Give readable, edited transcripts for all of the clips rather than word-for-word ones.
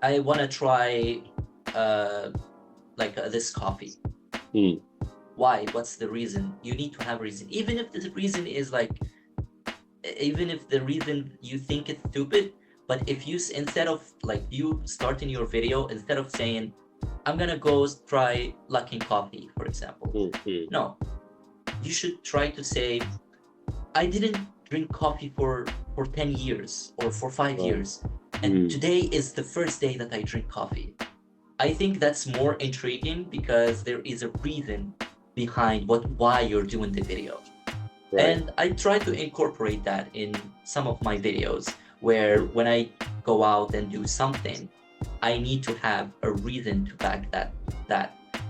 I want to try this coffee. Why? What's the reason? You need to have a reason. Even if the reason is even if the reason you think it's stupid, but if you, instead of you starting your video, instead of saying, I'm gonna go try Luckin Coffee, for example. No, you should try to say, I didn't drink coffee for 10 years or for 5 years. And today is the first day that I drink coffee. I think that's more intriguing because there is a reason behind why you're doing the video. Right. And I try to incorporate that in some of my videos, where when I go out and do something, I need to have a reason to back that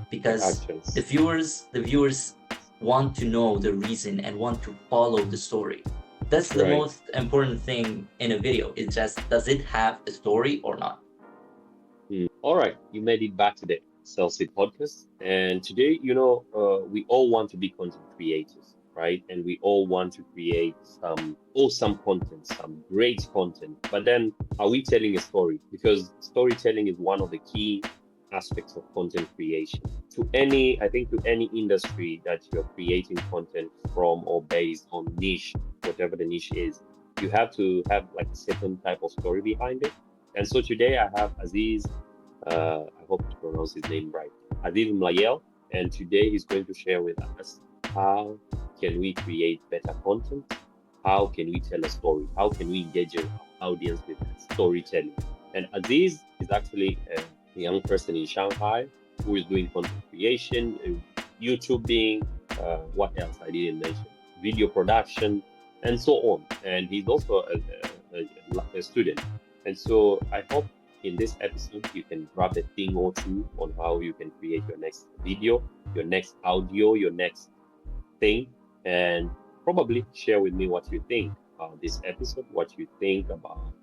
because the viewers want to know the reason and want to follow the story. That's the most important thing in a video. It's just, does it have a story or not? All right, you made it back to the SelfSeed podcast, and today, we all want to be content creators, right? And we all want to create some awesome content, some great content. But then, are we telling a story? Because storytelling is one of the key aspects of content creation. To any industry that you're creating content from or based on niche, whatever the niche is, you have to have a certain type of story behind it. And so today I have Aziz, I hope to pronounce his name right, azizmlayel, and today he's going to share with us how can we create better content, how can we tell a story, how can we engage our audience with storytelling. And Aziz is actually a young person in Shanghai who is doing content creation, YouTubing, what else I didn't mention, video production, and so on. And he's also a student. And so I hope in this episode you can grab a thing or two on how you can create your next video, your next audio, your next thing, and probably share with me what you think about this episode, what you think about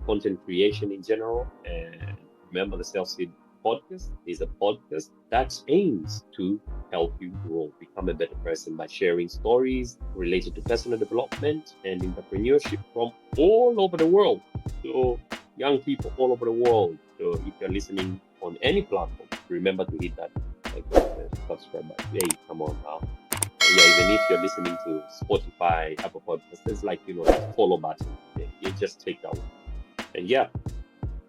content creation in general. And remember, the SelfSeed podcast is a podcast that aims to help you grow, become a better person by sharing stories related to personal development and entrepreneurship from all over the world. So young people all over the world. So if you're listening on any platform, remember to hit that subscribe button. Hey, come on now. Yeah, even if you're listening to Spotify, Apple Podcasts, there's that follow button. You just take that one. And yeah,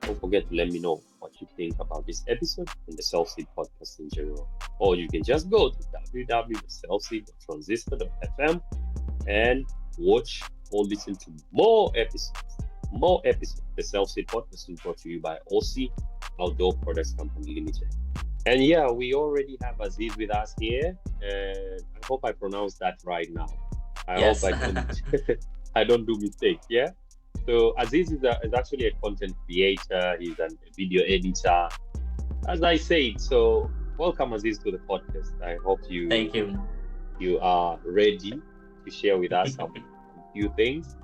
don't forget to let me know what you think about this episode and the SelfSeed podcast in general. Or you can just go to www.selfseed.transistor.fm and watch or listen to more episodes. The SelfSeed podcast is brought to you by OC Outdoor Products Company Limited. And yeah, we already have Aziz with us here, and I hope I pronounced that right now. Yes. Hope I don't do mistakes. Yeah. So Aziz is actually a content creator. He's a video editor, as I said. So welcome, Aziz, to the podcast. I hope Thank you. You are ready to share with us a few things.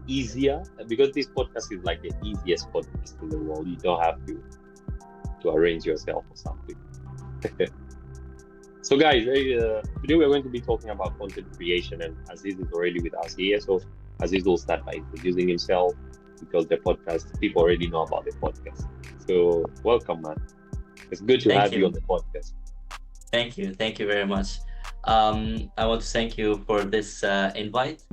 Easier, because this podcast is like the easiest podcast in the world. You don't have to arrange yourself or something. So guys, today we're going to be talking about content creation, and Aziz is already with us here. So Aziz will start by introducing himself, because the podcast, people already know about the podcast. So welcome, man. It's good to have you on the podcast. Thank you very much. I want to thank you for this invite.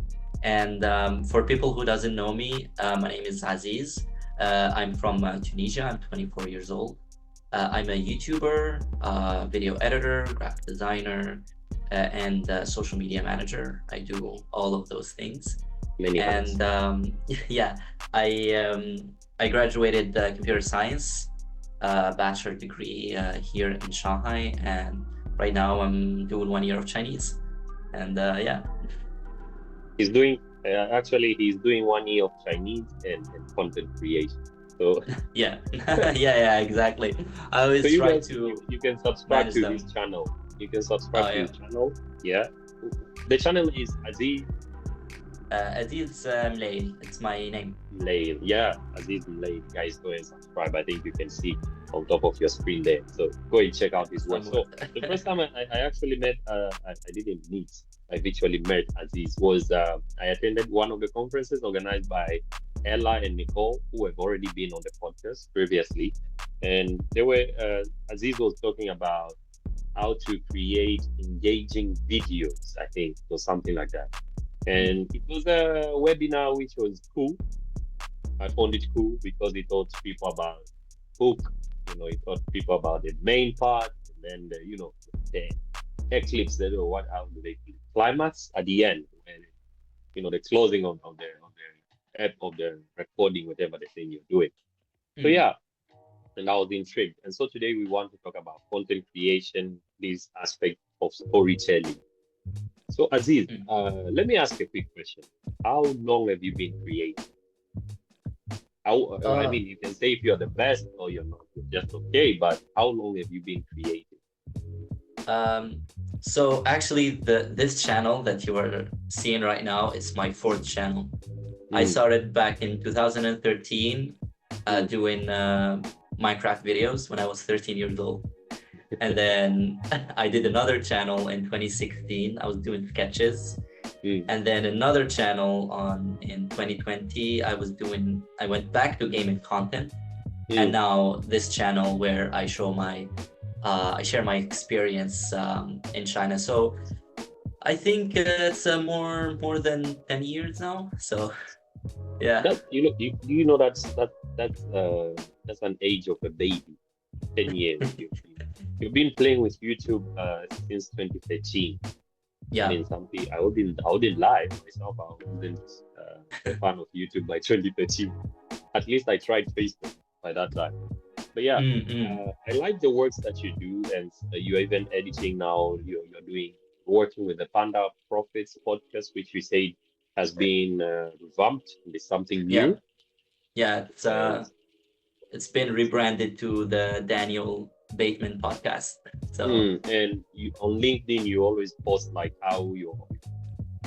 And for people who doesn't know me, my name is Aziz. I'm from Tunisia. I'm 24 years old. I'm a YouTuber, video editor, graphic designer, and social media manager. I do all of those things. Yeah, I graduated computer science, bachelor degree here in Shanghai, and right now I'm doing 1 year of Chinese. And yeah. He's doing 1 year of Chinese and content creation. So yeah, exactly. I always try to. You can subscribe to his channel. You can subscribe to his channel. Yeah, the channel is Aziz. Azizmlayel. It's my name. Mlayel. Yeah, Azizmlayel. Guys, go and subscribe. I think you can see on top of your screen there. So go and check out his work. So the first time I actually met, I didn't meet. I virtually met Aziz was I attended one of the conferences organized by Ella and Nicole, who have already been on the podcast previously, and they were Aziz was talking about how to create engaging videos, I think, or something like that. And it was a webinar which was cool. I found it cool because it taught people about hook, it taught people about the main part, and then the eclipse, that or what, how do they climax at the end, when the closing of the recording, whatever the thing you're doing. So Mm. yeah, and I was intrigued. And so today we want to talk about content creation, this aspect of storytelling. So Aziz, Mm. let me ask a quick question. How long have you been creating? I Uh, mean, you can say if you're the best or you're not, you're just okay, but how long have you been creating? um, so actually, this channel that you are seeing right now is my fourth channel. I Mm, started back in 2013 mm, doing Minecraft videos when I was 13 years old. And then I did another channel in 2016. I was doing sketches. mm, And then another channel in 2020. I went back to gaming content. And mm. now this channel where I share my experience in China. So I think it's more than 10 years now. So yeah. That that's an age of a baby. 10 years. You've been playing with YouTube since 2013. I Yeah. mean, I wouldn't lie myself. I wasn't a fan of YouTube by 2013. At least I tried Facebook by that time. But yeah, Mm-mm. I like the works that you do, and you're even editing now. You're doing working with the Panda Profits podcast, which we said has been revamped. There's something Yeah. new, Yeah. and It's been rebranded to the Daniel Bateman podcast. So and you on LinkedIn you always post like how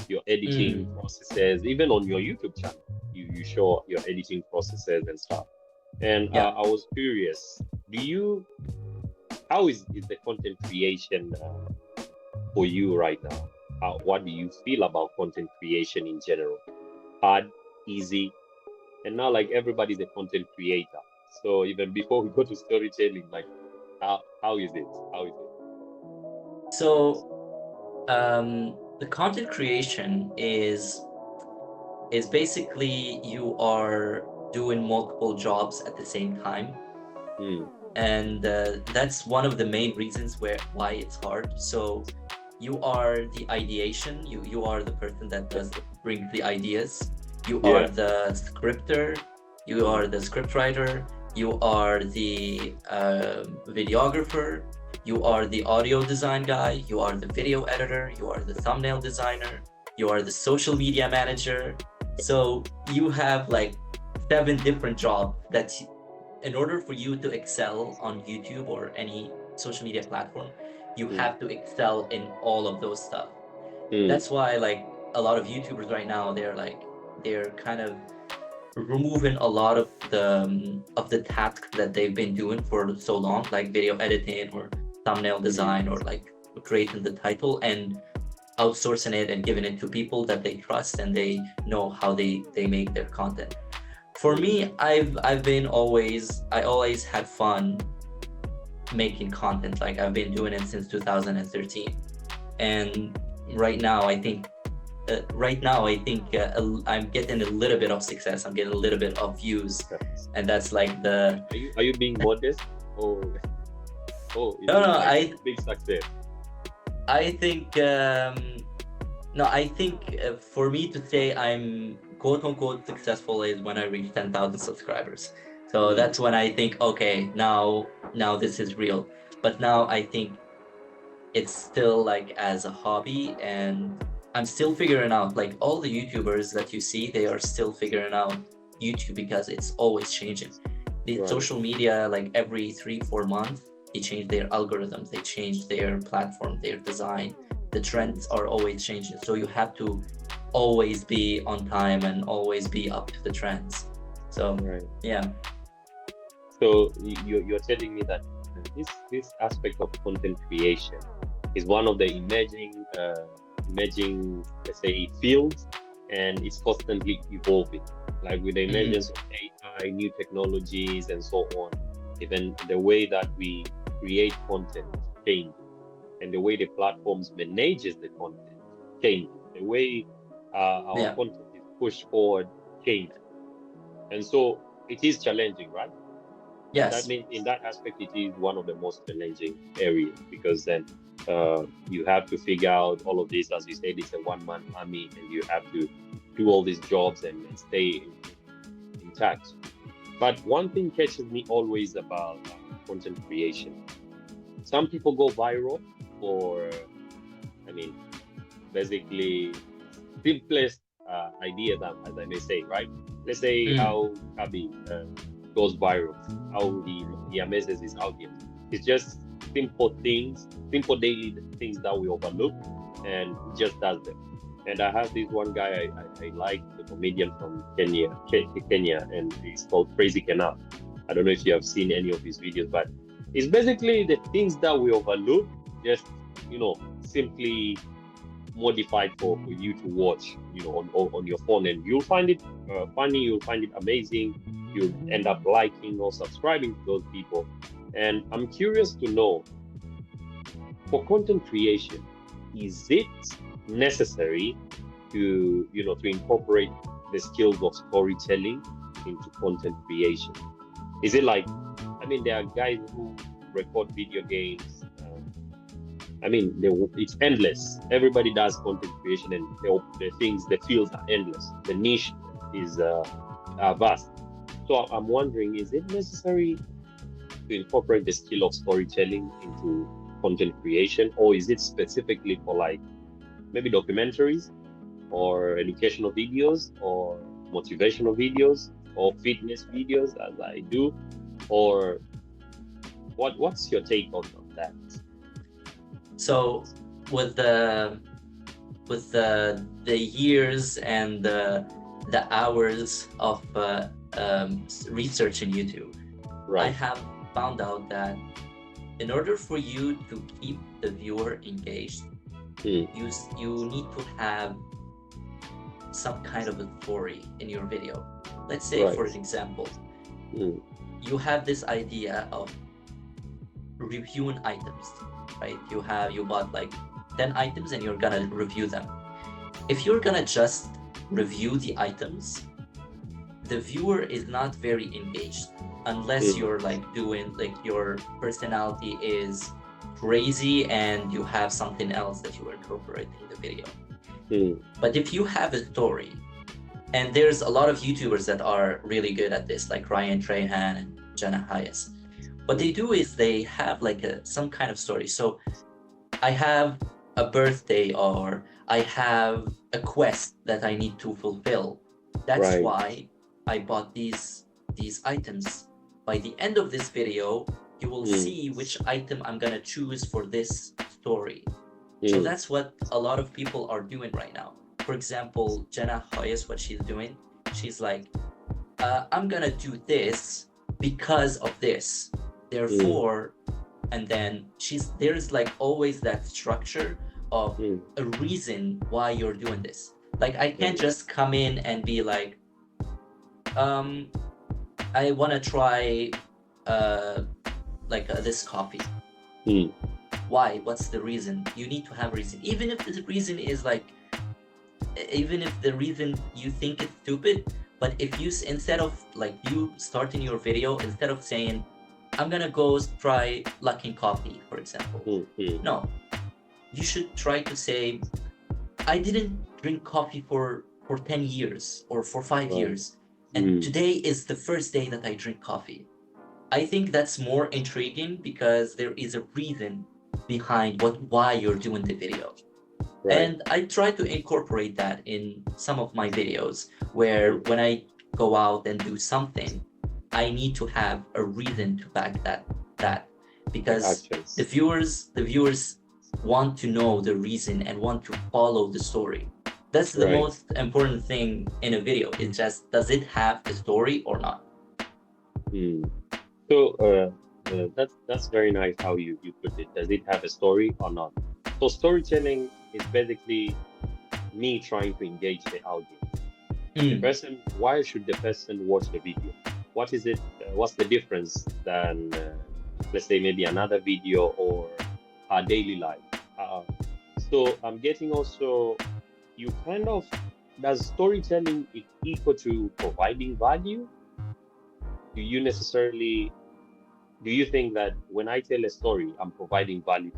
your editing mm, processes, even on your YouTube channel, you show your editing processes and stuff. And yeah. I was curious, do you how is the content creation for you right now? What do you feel about content creation in general? Hard, easy, and now like everybody's a content creator. So even before we go to storytelling, like how is it? How is it? So the content creation is basically you are doing multiple jobs at the same time, Mm, and that's one of the main reasons why it's hard. So you are the ideation, you are the person that does bring the ideas, you are yeah. the scripter, you Mm, are the script writer, you are the videographer, you are the audio design guy, you are the video editor, you are the thumbnail designer, you are the social media manager. So you have like 7 different jobs that in order for you to excel on YouTube or any social media platform, you mm, have to excel in all of those stuff. mm, That's why like a lot of YouTubers right now, they're kind of removing a lot of the tasks that they've been doing for so long, like video editing or thumbnail mm, design or like creating the title, and outsourcing it and giving it to people that they trust and they know how they make their content. For mm, me, I always had fun making content. Like I've been doing it since 2013, and right now I think I'm getting a little bit of success. I'm getting a little bit of views, yes. and that's like the Are you being modest, or is no it no like I big success? I think no I think for me to say I'm quote unquote successful is when I reach 10,000 subscribers. So Mm, that's when I think okay, now this is real. But now I think it's still like as a hobby, and I'm still figuring out, like all the YouTubers that you see, they are still figuring out YouTube because it's always changing. The right. social media, like every 3 4 months, they change their algorithms, they change their platform, their design. The Mm, trends are always changing, so you have to always be on time and always be up to the trends. So right. yeah. So you're telling me that this aspect of content creation is one of the emerging, let's say, fields, and it's constantly evolving. like with the Mm. emergence of AI, new technologies, and so on. Even the way that we create content changes, and the way the platforms manages the content changes. The way our Yeah. content is pushed forward changes, and so it is challenging, right? That Yes. means in that aspect, it is one of the most challenging areas because then you have to figure out all of this. As you said, it's a one-man army, and you have to do all these jobs and stay intact. But one thing catches me always about content creation. Some people go viral for, I mean, basically simplest idea that, as I may say, right? Let's say Mm. how Kabi goes viral, how he amazes his audience. It's just simple things, simple daily things that we overlook, and he just does them. And I have this one guy I like, the comedian from Kenya, and he's called Crazy Kenal. I don't know if you have seen any of his videos, but it's basically the things that we overlook, just simply modified for you to watch, on your phone, and you'll find it funny, you'll find it amazing, you'll end up liking or subscribing to those people. And I'm curious to know, for content creation, is it necessary to incorporate the skills of storytelling into content creation? Is it like, I mean, there are guys who record video games. I mean, it's endless. Everybody does content creation, and the fields are endless. The niche is vast. So I'm wondering, is it necessary to incorporate the skill of storytelling into content creation, or is it specifically for like maybe documentaries or educational videos or motivational videos or fitness videos, as I do, or what's your take on that? So with the years and the hours of research in YouTube, I Right. have found out that in order for you to keep the viewer engaged, Mm. you need to have some kind of a story in your video. Let's say, Right. for an example, Mm. you have this idea of reviewing items, right? You bought like 10 items and you're gonna review them. If you're gonna just review the items, the viewer is not very engaged unless Mm. you're like doing, like, your personality is crazy and you have something else that you incorporate in the video. Mm. But if you have a story, and there's a lot of YouTubers that are really good at this, like Ryan Trahan and Jenna Hayes. What they do is they have like some kind of story. So I have a birthday, or I have a quest that I need to fulfill. That's Right. why I bought these items. By the end of this video, you will see which item I'm gonna choose for this story. So that's what a lot of people are doing right now. For example, Jenna Hayes, what she's doing, she's like, I'm gonna do this because of this. Therefore, and then there's like always that structure of a reason why you're doing this. Like, I can't just come in and be like, I want to try this coffee. Why? What's the reason? You need to have a reason. Even if the reason is like, even if the reason you think it's stupid, but if you, instead of like you starting your video, instead of saying, I'm gonna go try Luckin Coffee, for example. No, you should try to say, I didn't drink coffee for 10 years or for 5 years, and today is the first day that I drink coffee. I think that's more intriguing because there is a reason behind why you're doing the video. Right. And I try to incorporate that in some of my videos, where when I go out and do something, I need to have a reason to back that because the viewers want to know the reason and want to follow the story. That's the most important thing in a video. It's just, does it have a story or not? So that's very nice how you put it. Does it have a story or not? So storytelling is basically me trying to engage the audience. Why should the person watch the video? What is it? What's the difference than, let's say, maybe another video or our daily life? So I'm getting also, you kind of, does storytelling equal to providing value? Do you think that when I tell a story, I'm providing value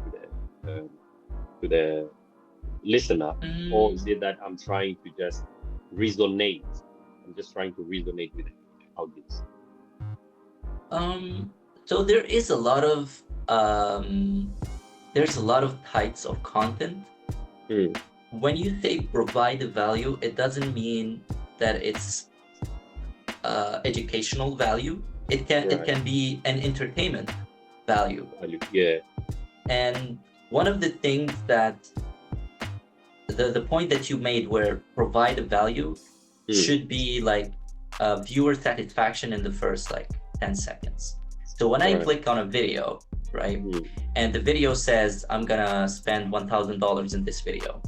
to the listener, or is it that I'm trying to just resonate? I'm just trying to resonate with the audience. So there's a lot of types of content. When you say provide the value, it doesn't mean that it's educational value. It can be an entertainment value. Yeah. And one of the things that the point that you made where provide a value should be like viewer satisfaction in the first like 10 seconds. So when I click on a video, right, and the video says I'm gonna spend $1,000 in this video,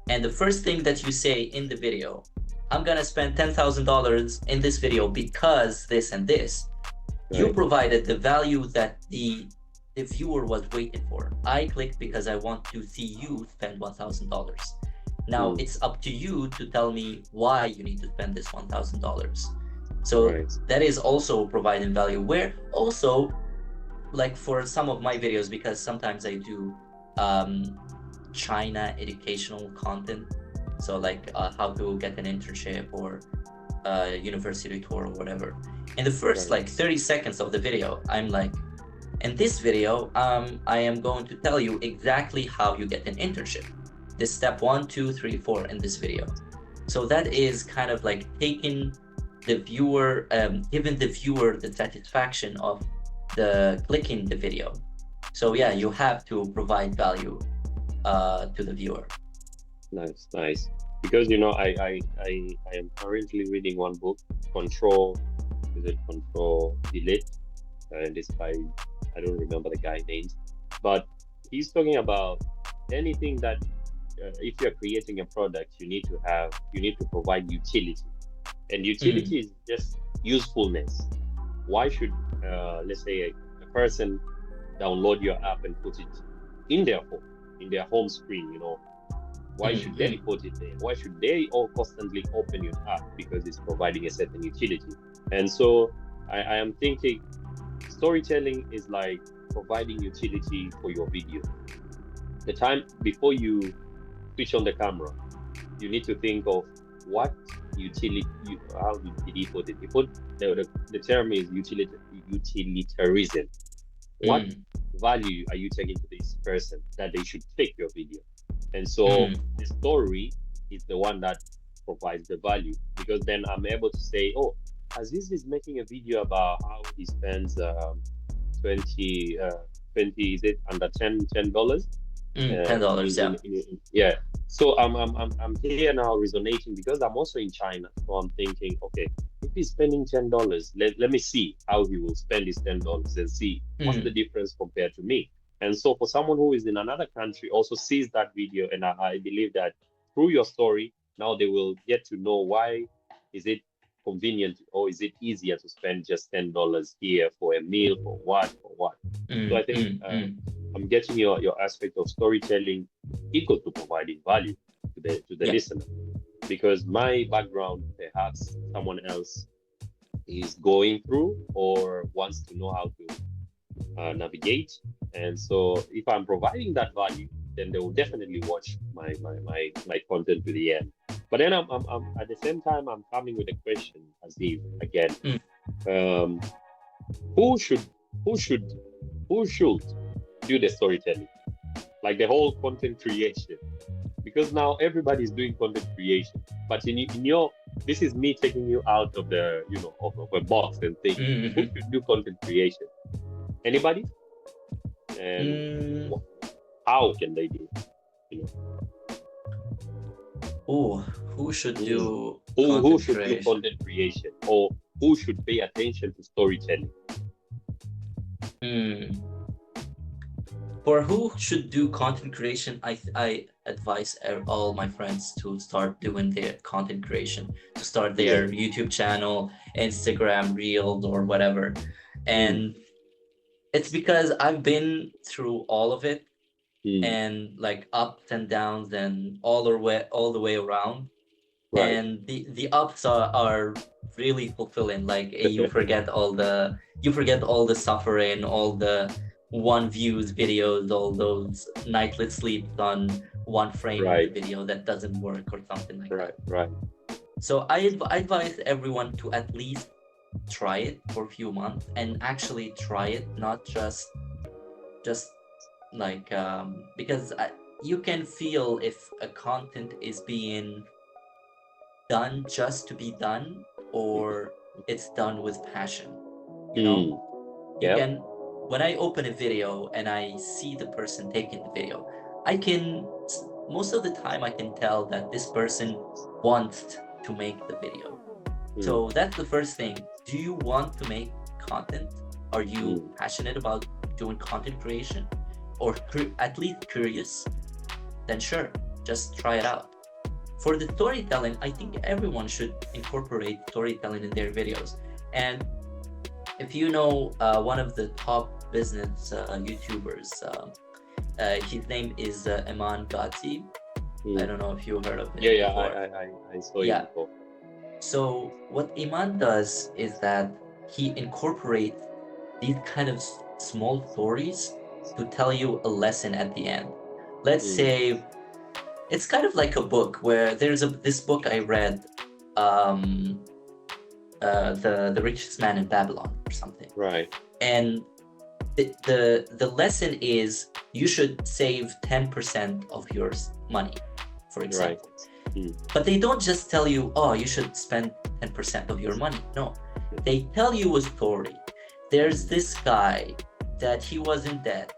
and the first thing that you say in the video, I'm gonna spend $10,000 in this video because this and this, you provided the value that the viewer was waiting for. I clicked because I want to see you spend $1,000. Now it's up to you to tell me why you need to spend this $1,000. So that is also providing value, where also, like for some of my videos, because sometimes I do China educational content, so like how to get an internship or university tour or whatever. In the first like 30 seconds of the video, I'm like, in this video, I am going to tell you exactly how you get an internship. This step 1, 2, 3, 4 in this video. So that is kind of like taking the viewer, giving the viewer the satisfaction of the clicking the video. So yeah, you have to provide value to the viewer. Nice. Because I am currently reading one book, Control Delete, and this by, I don't remember the guy name, but he's talking about anything that if you're creating a product, you need to provide utility, and utility is just usefulness. Why should let's say a person download your app and put it in their home screen? Why should they put it there? Why should they all constantly open your app? Because it's providing a certain utility. And so I am thinking storytelling is like providing utility for your video. The time before you switch on the camera, you need to think of what utility, how did he put it? He put the term is utilitarianism. What value are you taking to this person that they should click your video? And so the story is the one that provides the value, because then I'm able to say, oh, Aziz is making a video about how he spends 20 is it under $10? $10, yeah. So I'm here now resonating because I'm also in China. So I'm thinking, okay, if he's spending $10, let me see how he will spend his $10 and see what's the difference compared to me. And so for someone who is in another country also sees that video, and I believe that through your story, now they will get to know why is it convenient or is it easier to spend just $10 here for a meal, for what. So I think I'm getting your aspect of storytelling equal to providing value to the listener, because my background, perhaps someone else is going through or wants to know how to navigate. And so if I'm providing that value, then they will definitely watch my content to the end. But then I'm at the same time, I'm coming with a question, Aziz, again. Who should do the storytelling? Like the whole content creation. Because now everybody's doing content creation. But in your, this is me taking you out of the, of a box and thinking, who should do content creation? Anybody? And how can they do it? Oh, who should do who should do content creation, or who should pay attention to storytelling? For who should do content creation, I advise all my friends to start doing their content creation, to start Yeah. their YouTube channel, Instagram Reels, or whatever. And it's because I've been through all of it, Mm. and like ups and downs and all the way around. Right. And the ups are really fulfilling. Like you forget all the suffering, all the one views videos, all those nightless sleeps on one frame of the Right. video that doesn't work or something like Right. that. Right. So I advise everyone to at least try it for a few months and actually try it, not just like because you can feel if a content is being done just to be done, or it's done with passion. You know, Mm. you Yep. can, when I open a video and I see the person taking the video, I can, most of the time, I can tell that this person wants to make the video. Mm. So that's the first thing. Do you want to make content? Are you Mm. passionate about doing content creation, or at least curious? Then sure, just try it out. For the storytelling, I think everyone should incorporate storytelling in their videos. And if you know one of the top business YouTubers, his name is Iman Ghazi. I Mm. don't know if you heard of Yeah. him Yeah. before. I saw you Yeah. before. So what Iman does is that he incorporates these kind of small stories to tell you a lesson at the end. Let's Mm. say it's kind of like a book where there's this book I read, um, the richest man in Babylon or something, Right. and the lesson is you should save 10% of your money, for Right. example. Mm. But they don't just tell you, oh, you should spend 10% of your money. No, they tell you a story. There's this guy that he was in debt,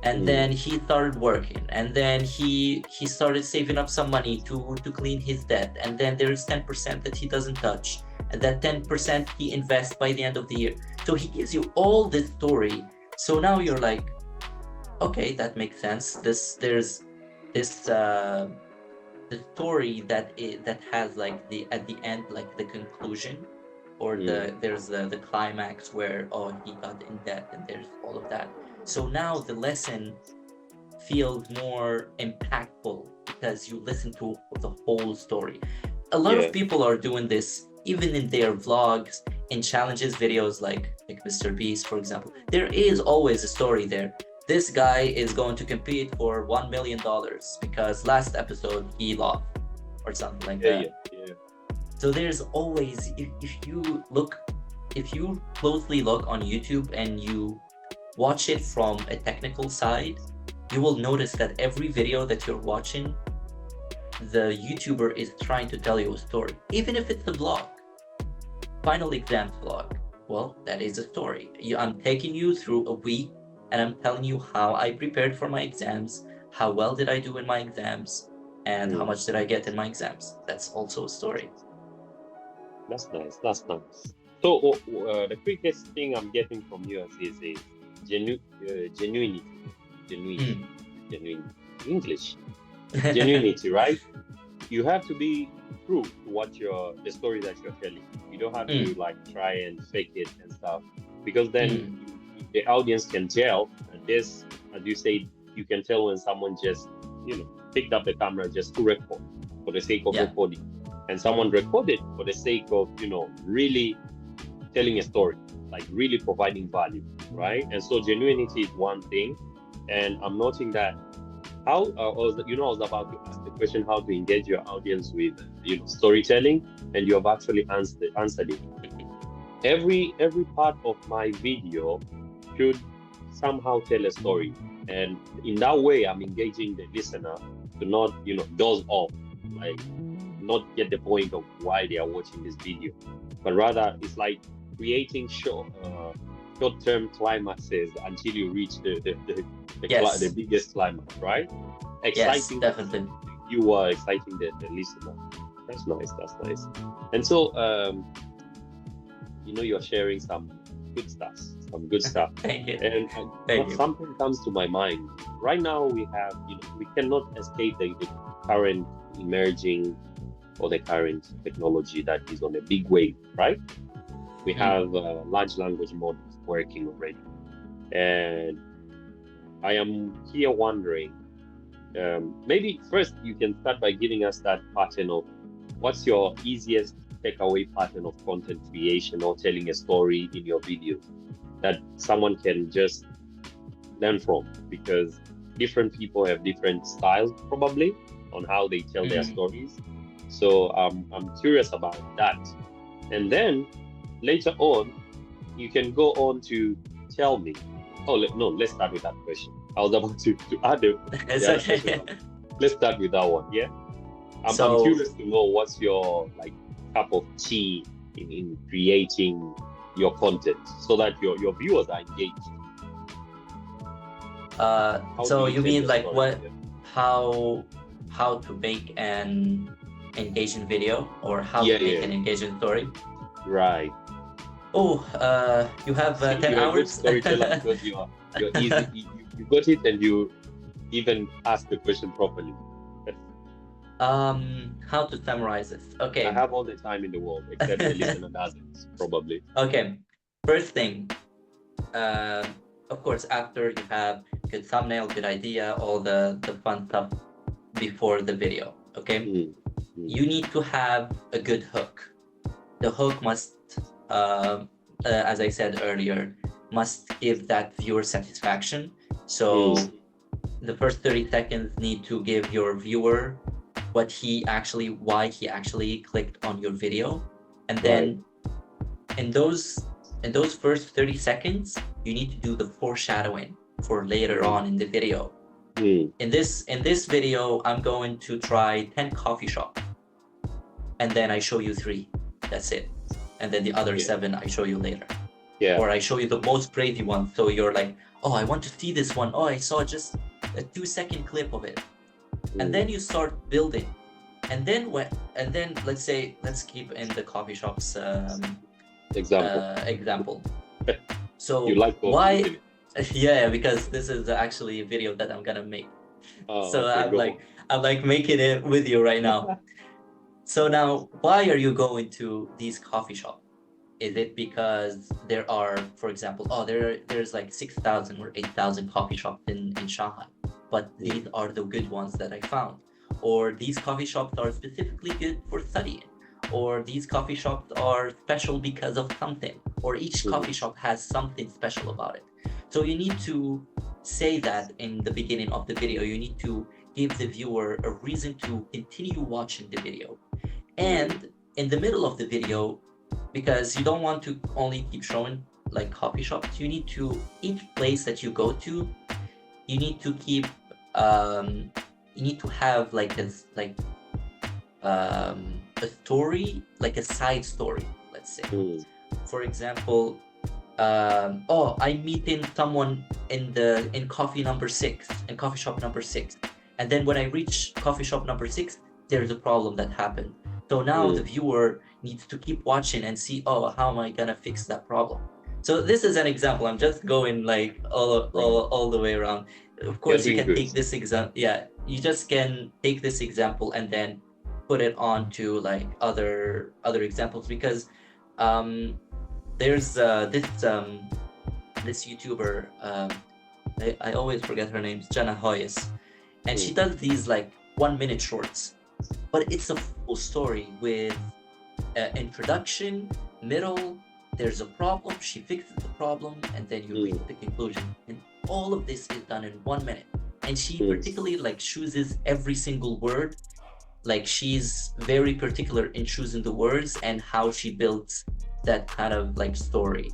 and then he started working, and then he started saving up some money to clean his debt, and then there's 10% that he doesn't touch, and that 10% he invests by the end of the year. So he gives you all this story. So now you're like, okay, that makes sense. There's this the story that has like the at the end, like the conclusion, or there's the climax where, oh, he got in debt, and there's all of that. So now the lesson feels more impactful because you listen to the whole story. A lot Yeah. of people are doing this even in their vlogs, in challenges videos, like Mr. Beast, for example. There is always a story there. This guy is going to compete for $1 million because last episode he lost, or something like Yeah. that. Yeah. So there's always, if you closely look on YouTube and you watch it from a technical side, you will notice that every video that you're watching, the YouTuber is trying to tell you a story, even if it's a vlog. Final exams vlog. Well, that is a story. I'm taking you through a week, and I'm telling you how I prepared for my exams, how well did I do in my exams, and how much did I get in my exams. That's also a story. That's nice. That's nice. So the quickest thing I'm getting from you is a genuinity, genuinity, English, genuinity, right? You have to be true to what the story that you're telling. You don't have to like try and fake it and stuff, because then the audience can tell. And this, as you say, you can tell when someone just picked up the camera just to record for the sake of recording, and someone recorded for the sake of really telling a story, like really providing value, right? And so genuinity is one thing, and I'm noting that how I was about to ask the question how to engage your audience with storytelling, and you have actually answered it. Every part of my video should somehow tell a story, and in that way I'm engaging the listener to not doze off, like not get the point of why they are watching this video, but rather it's like creating short-term climaxes until you reach the biggest climax, right? Exciting. Yes, definitely. You are exciting the listener. That's nice. That's nice. And so, you're sharing some good stuff, some good stuff. Thank you. And Thank you. something comes to my mind. Right now, we have, we cannot escape the current emerging or the current technology that is on a big wave, right? We have large language models working already. And I am here wondering, maybe first you can start by giving us that pattern of what's your easiest takeaway pattern of content creation or telling a story in your videos that someone can just learn from, because different people have different styles probably on how they tell their stories. So I'm curious about that. And then later on, you can go on to tell me. Oh, no, let's start with that question. I was about to add it. Okay. Let's start with that one, yeah? I'm curious to know what's your cup of tea in creating your content so that your viewers are engaged. So you mean what, how to make an engaging video, or how to make an engaging story? Right. Oh, you have 10 you're hours. A good storyteller because you're easy. You got it, and you even ask the question properly. How to summarize this? Okay. I have all the time in the world, except the listener doesn't, probably. Okay. First thing, of course, after you have good thumbnail, good idea, all the fun stuff before the video, okay? You need to have a good hook. The hook must, as I said earlier, must give that viewer satisfaction. So the first 30 seconds need to give your viewer why he actually clicked on your video. And then in those first 30 seconds, you need to do the foreshadowing for later on in the video. In this video, I'm going to try 10 coffee shops, and then I show you 3. That's it. And then the other 7 I show you later. Or I show you the most crazy one, so you're like, oh, I want to see this one. Oh, I saw just a 2-second clip of it. And then you start building. And then let's keep in the coffee shops example. So you like why? Yeah, because this is actually a video that I'm gonna make. So okay, I'm like making it with you right now. So now, why are you going to these coffee shops? Is it because there are, for example, there's like 6,000 or 8,000 coffee shops in Shanghai, but these are the good ones that I found? Or these coffee shops are specifically good for studying? Or these coffee shops are special because of something? Or each coffee shop has something special about it. So you need to say that in the beginning of the video. You need to give the viewer a reason to continue watching the video. And in the middle of the video, because you don't want to only keep showing like coffee shops, you need to, each place that you go to, you need to keep, you need to have like this, a story, like a side story, let's say. For example, I'm meeting someone in coffee shop number 6. And then when I reach coffee shop number 6, there's a problem that happened. So now the viewer needs to keep watching and see, oh, how am I gonna fix that problem? So this is an example. I'm just going like all the way around. Of course, you can take this example. Yeah, you just can take this example and then put it on to like other examples, because there's this YouTuber, I always forget her name, Jana Hoyes, and she does these like 1-minute shorts, but it's a full story with introduction, middle, there's a problem, she fixes the problem, and then you reach the conclusion. And all of this is done in 1 minute. And she particularly like chooses every single word. Like she's very particular in choosing the words and how she builds that kind of like story.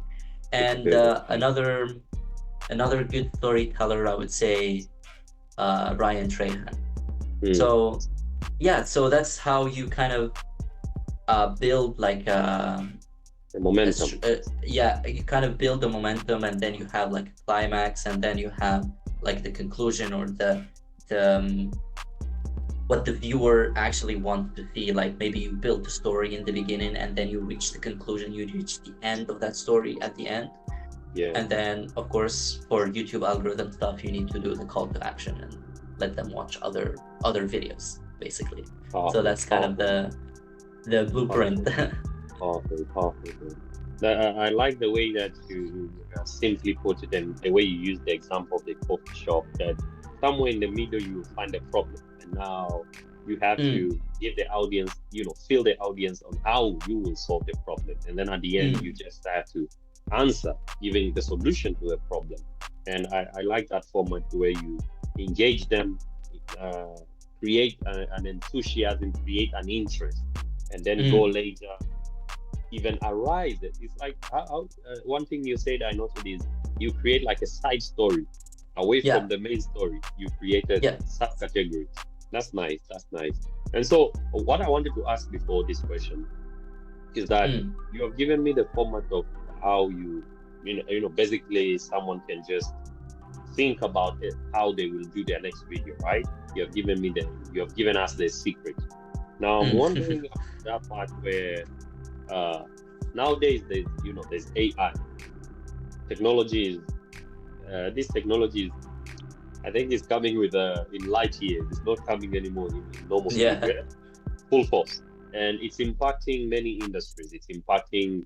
And another good storyteller, I would say, Ryan Trahan. So yeah, so that's how you kind of build like a momentum. You kind of build the momentum, and then you have like a climax, and then you have like the conclusion, or the what the viewer actually wants to see. Like maybe you build the story in the beginning, and then you reach the conclusion, you reach the end of that story at the end. Yeah. And then, of course, for YouTube algorithm stuff, you need to do the call to action and let them watch other videos, basically. So that's kind of the blueprint. Powerful. I like the way that you simply put it, and the way you use the example of the coffee shop, that somewhere in the middle you will find a problem, and now you have to give the audience, fill the audience on how you will solve the problem, and then at the end you just have to answer, giving the solution to a problem. And I like that format where you engage them, create an enthusiasm, create an interest, and then go later, even arise. It's like one thing you said I noticed is you create like a side story away from the main story. You created subcategories. That's nice. And so what I wanted to ask before this question is that you have given me the format of how basically someone can just think about it, how they will do their next video, right? You have given us the secret. Now I'm wondering about that part where nowadays there's AI. Technology is this technology is, I think, it's coming with in light years. It's not coming anymore in normal speed, full force. And it's impacting many industries. It's impacting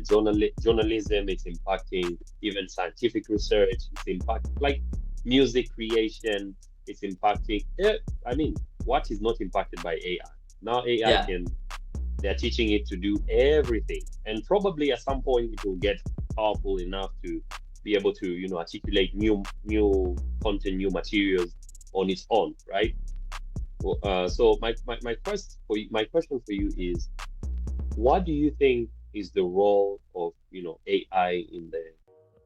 journalism. It's impacting even scientific research. It's impacting like music creation. It's impacting. I mean, what is not impacted by AI? Now AI they're teaching it to do everything, and probably at some point it will get powerful enough to be able to articulate new content, new materials on its own, right? So my question for you is, what do you think is the role of AI in the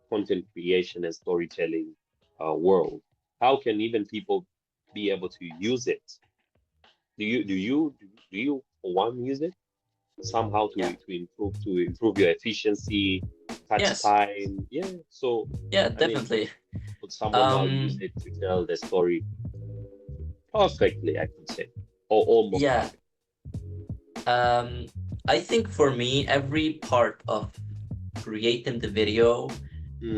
content creation and storytelling world? How can even people be able to use it? Do you for one use it somehow to improve your efficiency, cut time? So definitely. Could someone now use it to tell the story perfectly, I could say, or almost perfect? I think for me, every part of creating the video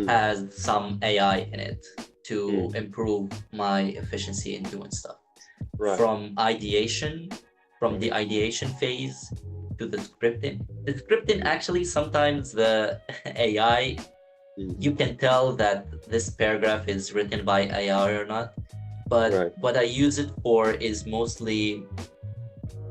has some AI in it to improve my efficiency in doing stuff. From ideation, from the ideation phase to the scripting. The scripting, actually, sometimes the AI, you can tell that this paragraph is written by AI or not. But what I use it for is mostly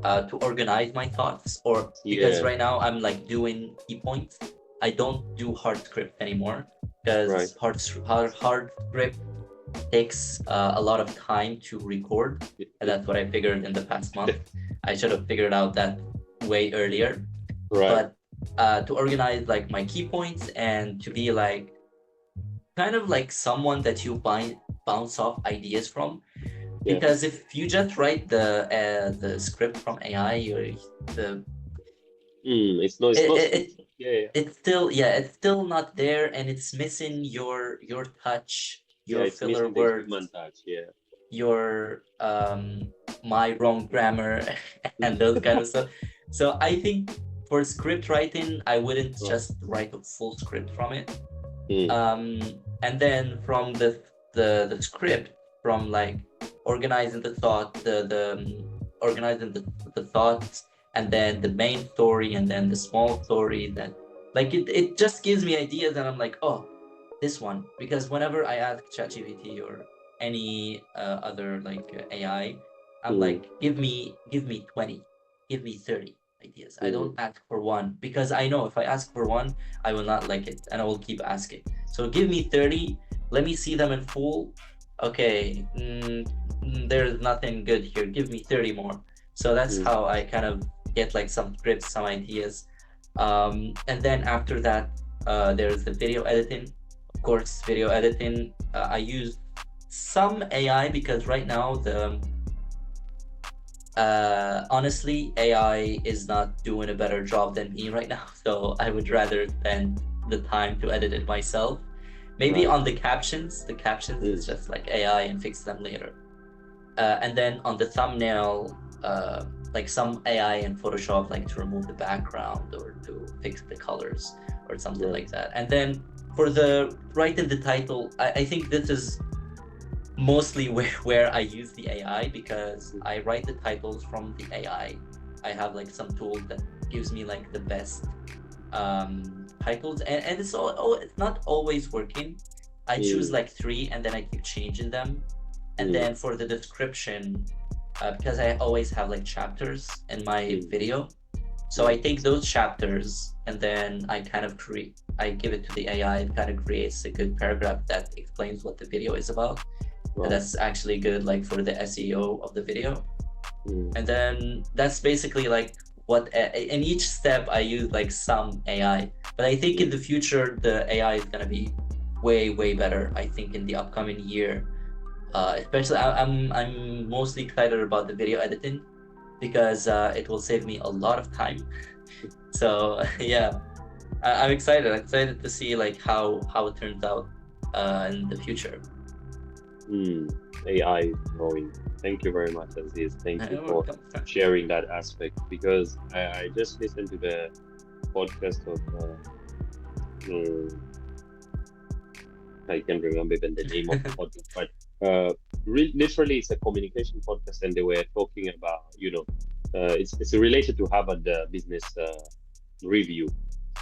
to organize my thoughts, or because right now I'm like doing key points. I don't do hard script anymore because hard script takes a lot of time to record, and that's what I figured in the past month. I should have figured out that way earlier. But to organize like my key points and to be like kind of like someone that you bounce off ideas from. Because if you just write the script from AI, it's still not there, and it's missing your touch, your filler words, your my wrong grammar, and those kind of stuff. So I think for script writing, I wouldn't just write a full script from it. And then from the script, from like organizing the thought, organizing the thoughts, and then the main story, and then the small story, that like it just gives me ideas, and I'm like, oh, this one. Because whenever I ask ChatGPT or any other like AI, I'm like, give me 20, give me 30 ideas. I don't ask for one, because I know if I ask for one, I will not like it, and I will keep asking. So give me 30, let me see them in full. Okay, there's nothing good here, give me 30 more. So that's how I kind of get like some scripts, some ideas. And then after that, there's the video editing. Of course, video editing, I use some AI, because right now honestly, AI is not doing a better job than me right now. So I would rather spend the time to edit it myself. Maybe on the captions is just like AI and fix them later. And then on the thumbnail, like some AI in Photoshop, like to remove the background or to fix the colors or something like that. And then for the right in the title, I think this is mostly where I use the AI, because I write the titles from the AI. I have like some tool that gives me like the best titles, and it's not always working. I choose like 3 and then I keep changing them. And then for the description, because I always have like chapters in my video, so I take those chapters and then I give it to the AI. It kind of creates a good paragraph that explains what the video is about. And that's actually good, like for the SEO of the video. And then that's basically like what in each step I use like some AI. But I think in the future the AI is gonna be way better. I think in the upcoming year, especially I'm mostly excited about the video editing, because it will save me a lot of time. So yeah, I'm excited to see like how it turns out in the future. AI is growing. Thank you very much, Aziz. Thank you for sharing that aspect, because I just listened to the podcast of I can't remember even the name of the podcast, but literally it's a communication podcast, and they were talking about, it's related to Harvard business review.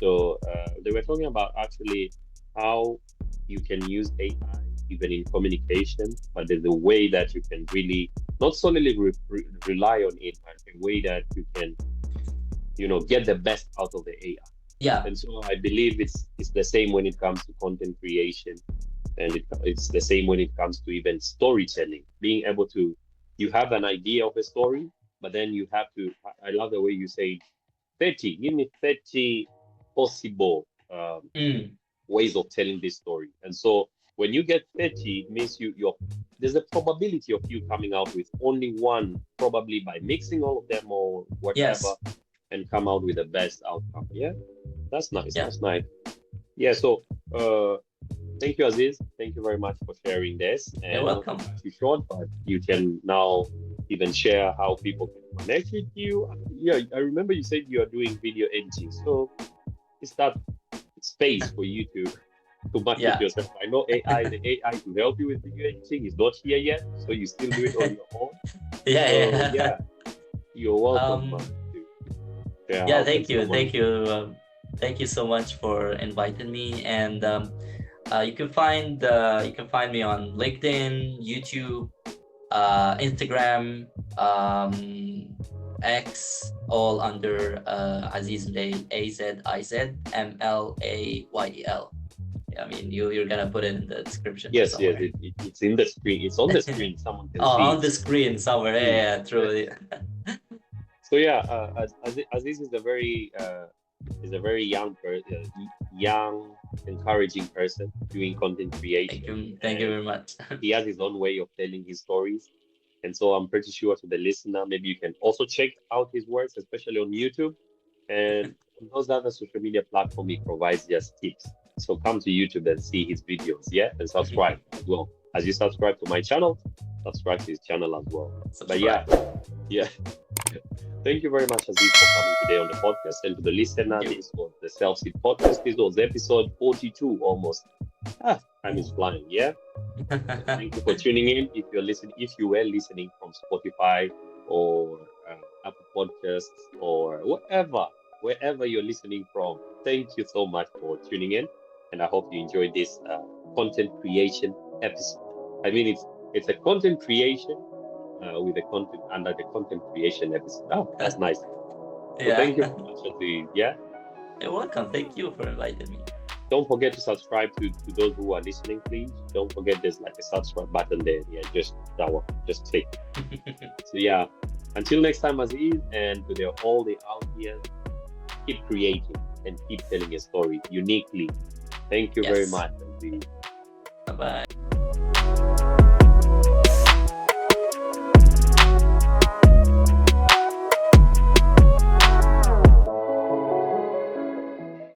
So they were talking about actually how you can use AI even in communication, but there's a way that you can really not solely rely on it, but a way that you can, get the best out of the AI. Yeah. And so I believe it's the same when it comes to content creation, and it's the same when it comes to even storytelling. Being able to, you have an idea of a story, but then you have to. I love the way you say 30. Give me 30 possible ways of telling this story. And so when you get 30, it means there's a probability of you coming out with only one, probably by mixing all of them or whatever, and come out with the best outcome. Yeah, that's nice. Yeah. That's nice. Yeah. So thank you, Aziz. Thank you very much for sharing this. And you're welcome. Too short, but you can now even share how people can connect with you. Yeah, I remember you said you are doing video editing, so is that space for you to market yourself? I know the AI to help you with video editing is not here yet, so you still do it on your own. Yeah. You're welcome. Thank you so much for inviting me. And you can find me on LinkedIn, YouTube, Instagram, X, all under azizmlayel, azizmlayel. I mean, you're gonna put it in the description. Yes, it's in the screen. It's on the screen. Someone can see. On the screen somewhere. Yeah, truly. So Aziz is a very young, encouraging person doing content creation. Thank you very much. He has his own way of telling his stories, and so I'm pretty sure to the listener, maybe you can also check out his works, especially on YouTube and on those other social media platforms. He provides just tips. So come to YouTube and see his videos, and subscribe as well. As you subscribe to my channel, subscribe to his channel as well. Subscribe. But yeah. Thank you very much, Aziz, for coming today on the podcast. And to the listener, this was the SelfSeed podcast. This was episode 42 almost. Time is flying, yeah? Thank you for tuning in. If you were listening from Spotify or Apple Podcasts or wherever you're listening from, thank you so much for tuning in. And I hope you enjoyed this content creation episode. I mean, it's a content creation with the content under the content creation episode. Oh, that's nice. So thank you very much, Aziz. Yeah. You're welcome. Thank you for inviting me. Don't forget to subscribe to those who are listening, please. Don't forget there's like a subscribe button there. Yeah, just that one. Just click. So yeah. Until next time, Aziz, and to all the audience, keep creating and keep telling a story uniquely. Thank you very much, Aziz. Bye-bye.